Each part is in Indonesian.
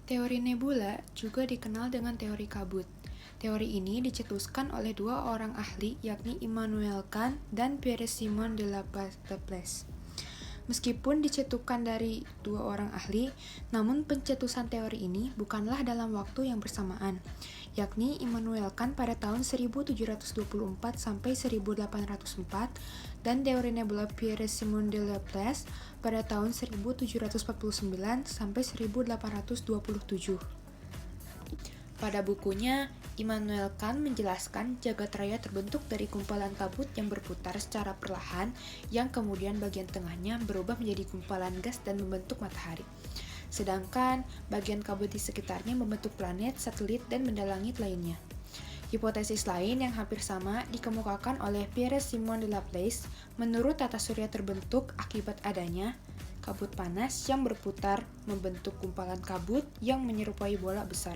Teori nebula juga dikenal dengan teori kabut. Teori ini dicetuskan oleh dua orang ahli, yakni Immanuel Kant dan Pierre-Simon de Laplace. Meskipun dicetuskan dari dua orang ahli, namun pencetusan teori ini bukanlah dalam waktu yang bersamaan, yakni Immanuel Kant pada tahun 1724 sampai 1804 dan teori nebula Pierre-Simon de Laplace pada tahun 1749 sampai 1827. Pada bukunya, Immanuel Kant menjelaskan jagat raya terbentuk dari gumpalan kabut yang berputar secara perlahan yang kemudian bagian tengahnya berubah menjadi gumpalan gas dan membentuk matahari. Sedangkan bagian kabut di sekitarnya membentuk planet, satelit, dan benda langit lainnya. Hipotesis lain yang hampir sama dikemukakan oleh Pierre-Simon de Laplace. Menurut tata surya terbentuk akibat adanya kabut panas yang berputar membentuk gumpalan kabut yang menyerupai bola besar.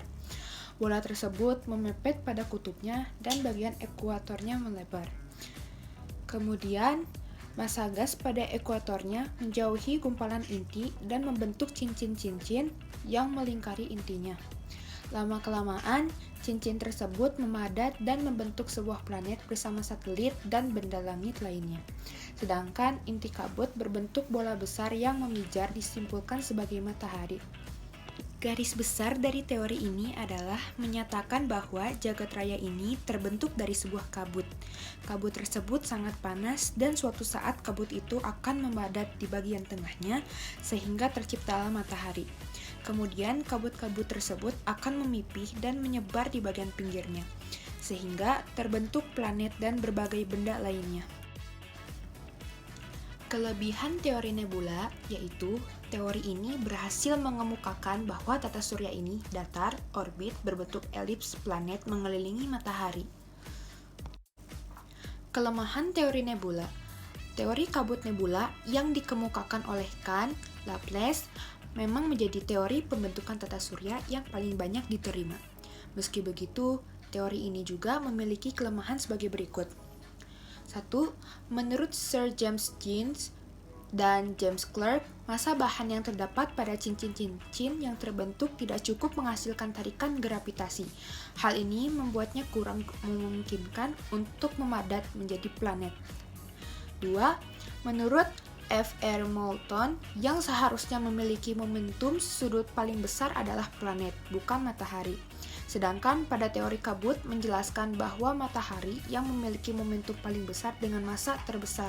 Bola tersebut memepet pada kutubnya dan bagian ekuatornya melebar. Kemudian, massa gas pada ekuatornya menjauhi gumpalan inti dan membentuk cincin-cincin yang melingkari intinya. Lama-kelamaan, cincin tersebut memadat dan membentuk sebuah planet bersama satelit dan benda langit lainnya. Sedangkan inti kabut berbentuk bola besar yang memijar disimpulkan sebagai matahari. Garis besar dari teori ini adalah menyatakan bahwa jagat raya ini terbentuk dari sebuah kabut. Kabut tersebut sangat panas dan suatu saat kabut itu akan memadat di bagian tengahnya sehingga terciptalah matahari. Kemudian kabut-kabut tersebut akan memipih dan menyebar di bagian pinggirnya, sehingga terbentuk planet dan berbagai benda lainnya. Kelebihan teori nebula yaitu teori ini berhasil mengemukakan bahwa tata surya ini datar, orbit, berbentuk elips planet mengelilingi matahari. Kelemahan teori nebula. Teori kabut nebula yang dikemukakan oleh Kant, Laplace memang menjadi teori pembentukan tata surya yang paling banyak diterima. Meski begitu, teori ini juga memiliki kelemahan sebagai berikut. 1. Menurut Sir James Jeans dan James Clerk, massa bahan yang terdapat pada cincin-cincin yang terbentuk tidak cukup menghasilkan tarikan gravitasi. Hal ini membuatnya kurang memungkinkan untuk memadat menjadi planet. 2. Menurut F.R. Moulton, yang seharusnya memiliki momentum sudut paling besar adalah planet, bukan matahari. Sedangkan pada teori kabut menjelaskan bahwa matahari yang memiliki momentum paling besar dengan massa terbesar.